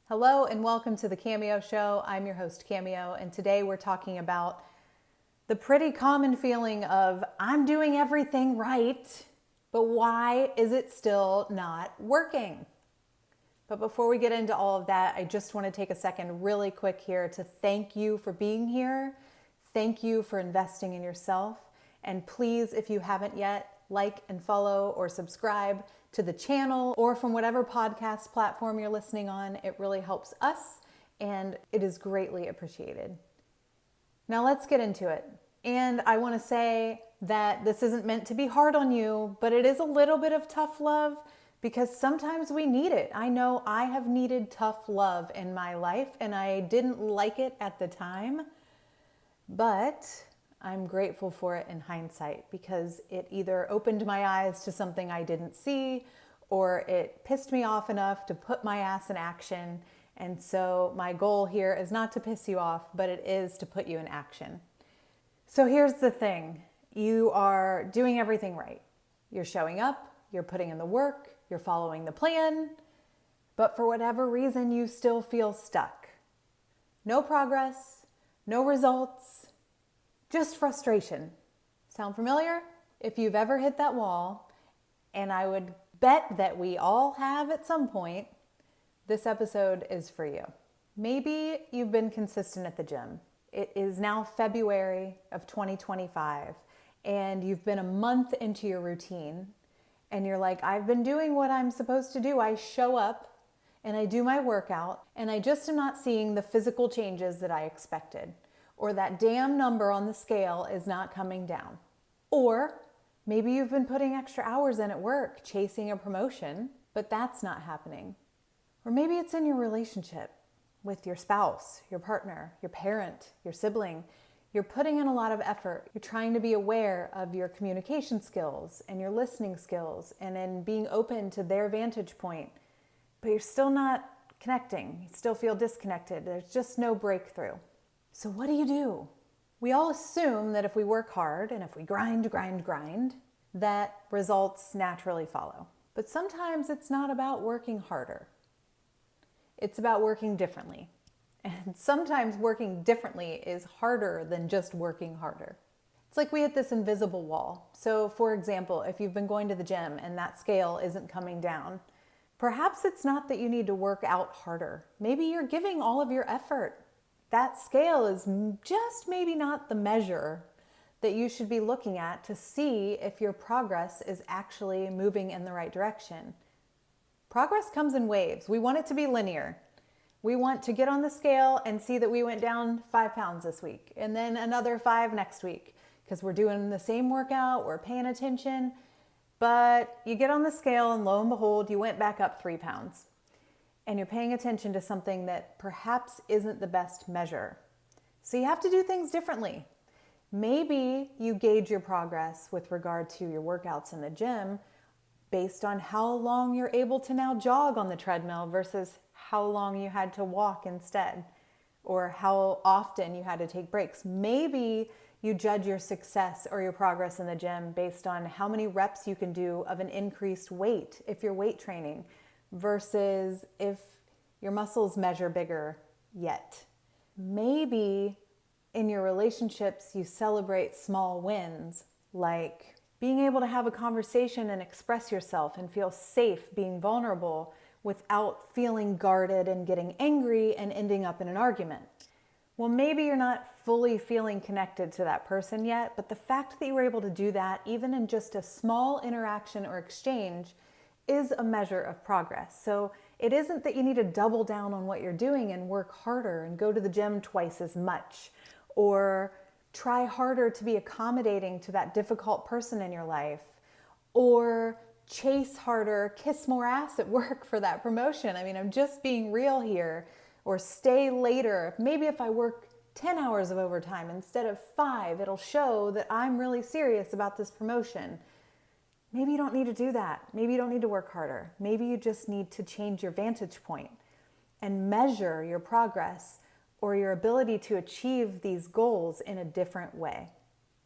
Hello and welcome to the Cameo Show. I'm your host, Cameo, and today we're talking about the pretty common feeling of I'm doing everything right, but why is it still not working? But before we get into all of that, I just want to take a second really quick here to thank you for being here. Thank you for investing in yourself. And please, if you haven't yet, like and follow or subscribe to the channel or from whatever podcast platform you're listening on. It really helps us and it is greatly appreciated. Now let's get into it. And I want to say that this isn't meant to be hard on you, but it is a little bit of tough love because sometimes we need it. I know I have needed tough love in my life and I didn't like it at the time, but I'm grateful for it in hindsight because it either opened my eyes to something I didn't see or it pissed me off enough to put my ass in action. And so my goal here is not to piss you off, but it is to put you in action. So here's the thing. You are doing everything right. You're showing up, you're putting in the work, you're following the plan, but for whatever reason, you still feel stuck. No progress, no results, just frustration. Sound familiar? If you've ever hit that wall, and I would bet that we all have at some point, this episode is for you. Maybe you've been consistent at the gym. It is now February of 2025, and you've been a month into your routine, and you're like, I've been doing what I'm supposed to do. I show up, and I do my workout, and I just am not seeing the physical changes that I expected. Or that damn number on the scale is not coming down. Or maybe you've been putting extra hours in at work, chasing a promotion, but that's not happening. Or maybe it's in your relationship with your spouse, your partner, your parent, your sibling. You're putting in a lot of effort. You're trying to be aware of your communication skills and your listening skills and then being open to their vantage point, but you're still not connecting. You still feel disconnected. There's just no breakthrough. So what do? We all assume that if we work hard and if we grind, that results naturally follow. But sometimes it's not about working harder. It's about working differently. And sometimes working differently is harder than just working harder. It's like we hit this invisible wall. So for example, if you've been going to the gym and that scale isn't coming down, perhaps it's not that you need to work out harder. Maybe you're giving all of your effort. That scale is just maybe not the measure that you should be looking at to see if your progress is actually moving in the right direction. Progress comes in waves. We want it to be linear. We want to get on the scale and see that we went down 5 pounds this week and then another 5 next week because we're doing the same workout, we're paying attention, but you get on the scale and lo and behold, you went back up 3 pounds. And you're paying attention to something that perhaps isn't the best measure. So you have to do things differently. Maybe you gauge your progress with regard to your workouts in the gym based on how long you're able to now jog on the treadmill versus how long you had to walk instead, or how often you had to take breaks. Maybe you judge your success or your progress in the gym based on how many reps you can do of an increased weight if you're weight training, versus if your muscles measure bigger yet. Maybe in your relationships, you celebrate small wins, like being able to have a conversation and express yourself and feel safe being vulnerable without feeling guarded and getting angry and ending up in an argument. Well, maybe you're not fully feeling connected to that person yet, but the fact that you were able to do that, even in just a small interaction or exchange, is a measure of progress. So it isn't that you need to double down on what you're doing and work harder and go to the gym twice as much or try harder to be accommodating to that difficult person in your life or chase harder, kiss more ass at work for that promotion. I mean, I'm just being real here. Or stay later. Maybe if I work 10 hours of overtime instead of 5, it'll show that I'm really serious about this promotion. Maybe you don't need to do that. Maybe you don't need to work harder. Maybe you just need to change your vantage point and measure your progress or your ability to achieve these goals in a different way.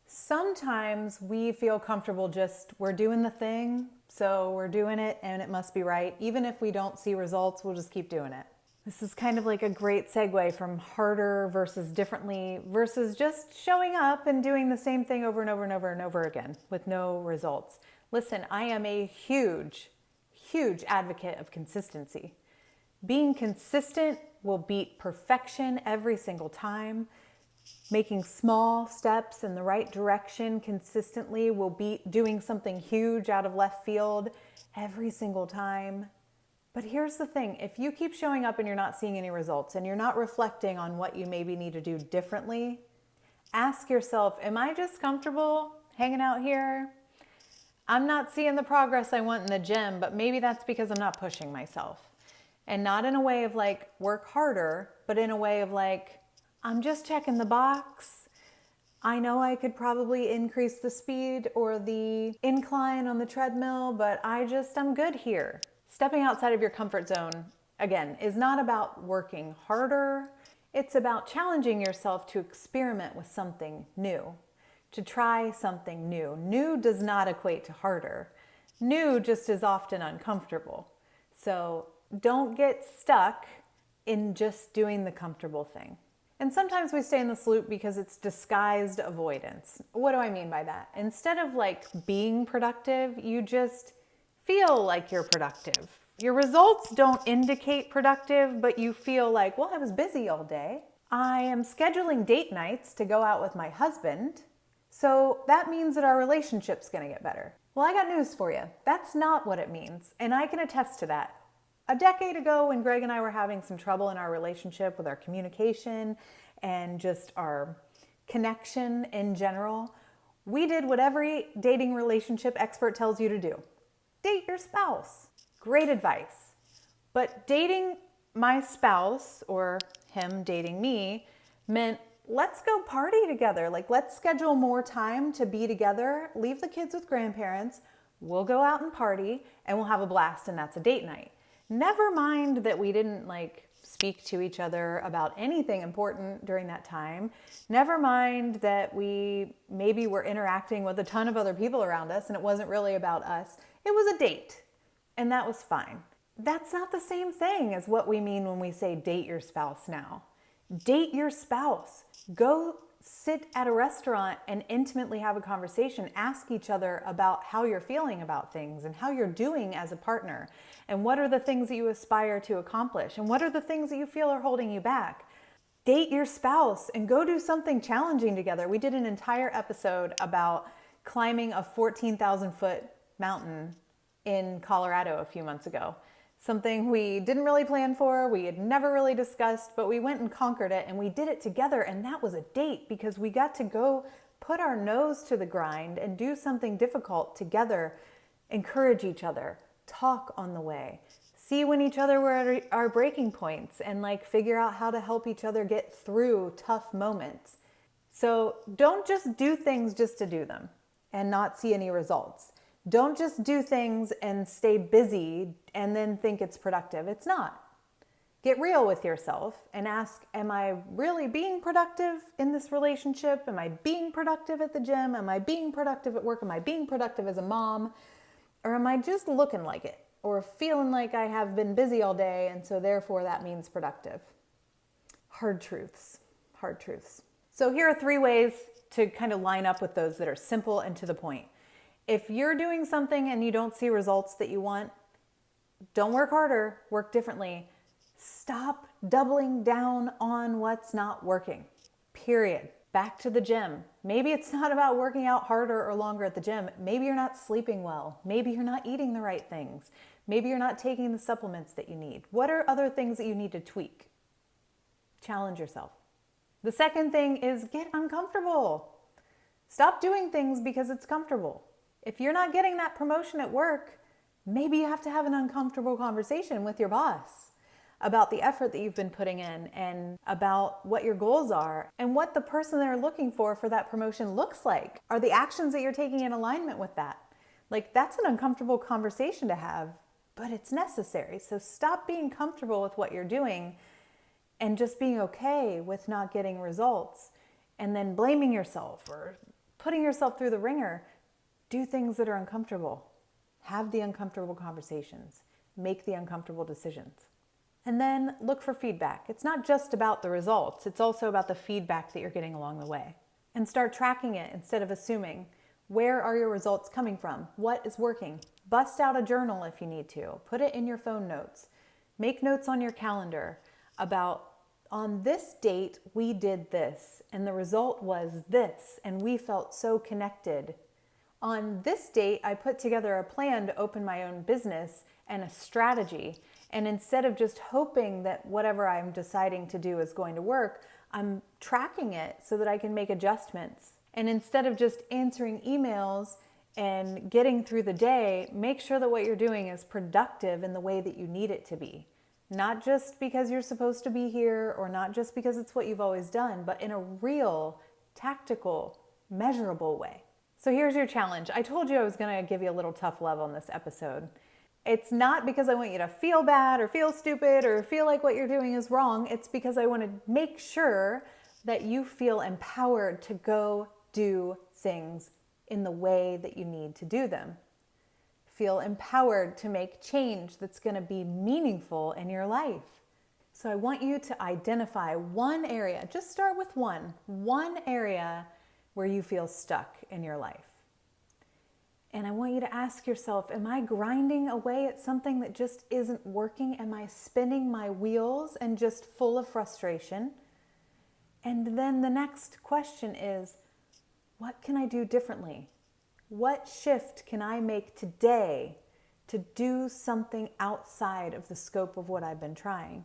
Sometimes we feel comfortable just, we're doing the thing, so we're doing it and it must be right. Even if we don't see results, we'll just keep doing it. This is kind of like a great segue from harder versus differently versus just showing up and doing the same thing over and over and over and over again with no results. Listen, I am a huge, huge advocate of consistency. Being consistent will beat perfection every single time. Making small steps in the right direction consistently will beat doing something huge out of left field every single time. But here's the thing, if you keep showing up and you're not seeing any results and you're not reflecting on what you maybe need to do differently, ask yourself, am I just comfortable hanging out here? I'm not seeing the progress I want in the gym, but maybe that's because I'm not pushing myself. And not in a way of like, work harder, but in a way of like, I'm just checking the box. I know I could probably increase the speed or the incline on the treadmill, but I'm good here. Stepping outside of your comfort zone, again, is not about working harder. It's about challenging yourself to experiment with something new, to try something new. New does not equate to harder. New just is often uncomfortable. So don't get stuck in just doing the comfortable thing. And sometimes we stay in this loop because it's disguised avoidance. What do I mean by that? Instead of like being productive, you just feel like you're productive. Your results don't indicate productive, but you feel like, well, I was busy all day. I am scheduling date nights to go out with my husband. So that means that our relationship's gonna get better. Well, I got news for you. That's not what it means. And I can attest to that. A decade ago, when Greg and I were having some trouble in our relationship with our communication and just our connection in general, we did what every dating relationship expert tells you to do. Date your spouse. Great advice. But dating my spouse, or him dating me, meant let's go party together. Like, let's schedule more time to be together, leave the kids with grandparents, we'll go out and party, and we'll have a blast, and that's a date night. Never mind that we didn't speak to each other about anything important during that time. Never mind that we maybe were interacting with a ton of other people around us and it wasn't really about us. It was a date, and that was fine. That's not the same thing as what we mean when we say date your spouse now. Date your spouse. Go sit at a restaurant and intimately have a conversation. Ask each other about how you're feeling about things and how you're doing as a partner. And what are the things that you aspire to accomplish? And what are the things that you feel are holding you back? Date your spouse and go do something challenging together. We did an entire episode about climbing a 14,000 foot mountain in Colorado a few months ago. Something we didn't really plan for, we had never really discussed, but we went and conquered it and we did it together, and that was a date because we got to go put our nose to the grind and do something difficult together, encourage each other, talk on the way, see when each other were at our breaking points, and figure out how to help each other get through tough moments. So don't just do things just to do them and not see any results. Don't just do things and stay busy and then think it's productive. It's not. Get real with yourself and ask, am I really being productive in this relationship? Am I being productive at the gym? Am I being productive at work? Am I being productive as a mom? Or am I just looking like it or feeling like I have been busy all day and so therefore that means productive? Hard truths, hard truths. So here are 3 ways to kind of line up with those that are simple and to the point. If you're doing something and you don't see results that you want, don't work harder, work differently. Stop doubling down on what's not working, period. Back to the gym. Maybe it's not about working out harder or longer at the gym. Maybe you're not sleeping well. Maybe you're not eating the right things. Maybe you're not taking the supplements that you need. What are other things that you need to tweak? Challenge yourself. The second thing is get uncomfortable. Stop doing things because it's comfortable. If you're not getting that promotion at work, maybe you have to have an uncomfortable conversation with your boss about the effort that you've been putting in and about what your goals are and what the person they're looking for that promotion looks like. Are the actions that you're taking in alignment with that? That's an uncomfortable conversation to have, but it's necessary. So stop being comfortable with what you're doing and just being okay with not getting results and then blaming yourself or putting yourself through the ringer. Do things that are uncomfortable. Have the uncomfortable conversations. Make the uncomfortable decisions. And then look for feedback. It's not just about the results, it's also about the feedback that you're getting along the way. And start tracking it instead of assuming. Where are your results coming from? What is working? Bust out a journal if you need to. Put it in your phone notes. Make notes on your calendar about, on this date, we did this, and the result was this, and we felt so connected. On this date, I put together a plan to open my own business and a strategy. And instead of just hoping that whatever I'm deciding to do is going to work, I'm tracking it so that I can make adjustments. And instead of just answering emails and getting through the day, make sure that what you're doing is productive in the way that you need it to be. Not just because you're supposed to be here or not just because it's what you've always done, but in a real, tactical, measurable way. So here's your challenge. I told you I was going to give you a little tough love on this episode. It's not because I want you to feel bad or feel stupid or feel like what you're doing is wrong. It's because I want to make sure that you feel empowered to go do things in the way that you need to do them. Feel empowered to make change that's going to be meaningful in your life. So I want you to identify one area, just start with one area where you feel stuck in your life. And I want you to ask yourself, am I grinding away at something that just isn't working? Am I spinning my wheels and just full of frustration? And then the next question is, what can I do differently? What shift can I make today to do something outside of the scope of what I've been trying?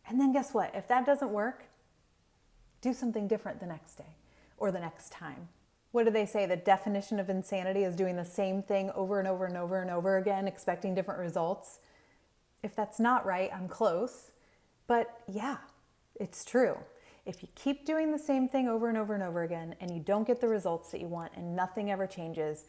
And then guess what? If that doesn't work, do something different the next day or the next time. What do they say? The definition of insanity is doing the same thing over and over and over and over again, expecting different results. If that's not right, I'm close. But yeah, it's true. If you keep doing the same thing over and over and over again and you don't get the results that you want and nothing ever changes,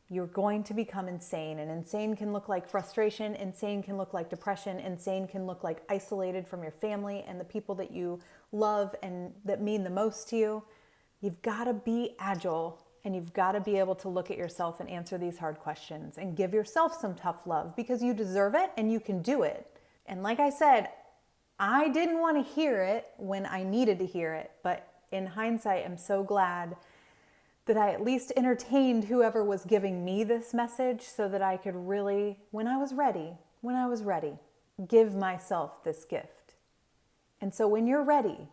you're going to become insane. And insane can look like frustration. Insane can look like depression. Insane can look like isolated from your family and the people that you love and that mean the most to you. You've got to be agile and you've got to be able to look at yourself and answer these hard questions and give yourself some tough love because you deserve it and you can do it. And like I said, I didn't want to hear it when I needed to hear it, but in hindsight, I'm so glad that I at least entertained whoever was giving me this message so that I could really, when I was ready, give myself this gift. And so when you're ready,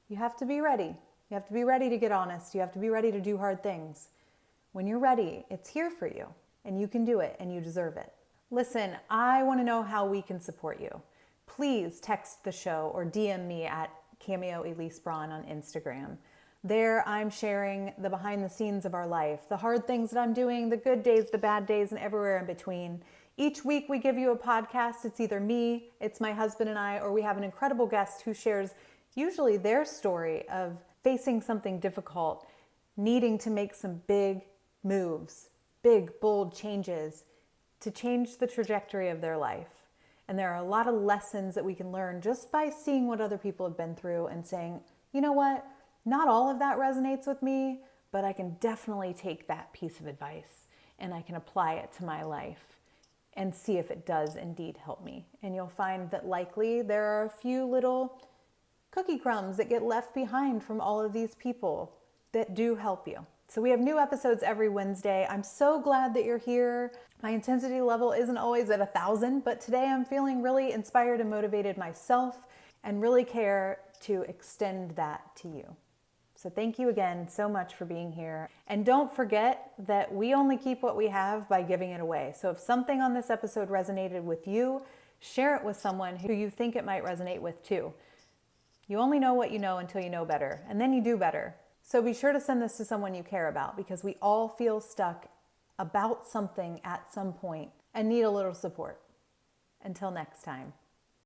you have to be ready. You have to be ready to get honest. You have to be ready to do hard things. When you're ready, it's here for you and you can do it and you deserve it. Listen, I want to know how we can support you. Please text the show or DM me at Cameo Elise Braun on Instagram. There I'm sharing the behind the scenes of our life, the hard things that I'm doing, the good days, the bad days, and everywhere in between. Each week we give you a podcast. It's either me, it's my husband and I, or we have an incredible guest who shares usually their story of facing something difficult, needing to make some big moves, big, bold changes to change the trajectory of their life. And there are a lot of lessons that we can learn just by seeing what other people have been through and saying, you know what, not all of that resonates with me, but I can definitely take that piece of advice and I can apply it to my life and see if it does indeed help me. And you'll find that likely there are a few little cookie crumbs that get left behind from all of these people that do help you. So we have new episodes every Wednesday. I'm so glad that you're here. My intensity level isn't always at 1,000, but today I'm feeling really inspired and motivated myself and really care to extend that to you. So thank you again so much for being here. And don't forget that we only keep what we have by giving it away. So if something on this episode resonated with you, share it with someone who you think it might resonate with too. You only know what you know until you know better, and then you do better. So be sure to send this to someone you care about because we all feel stuck about something at some point and need a little support. Until next time.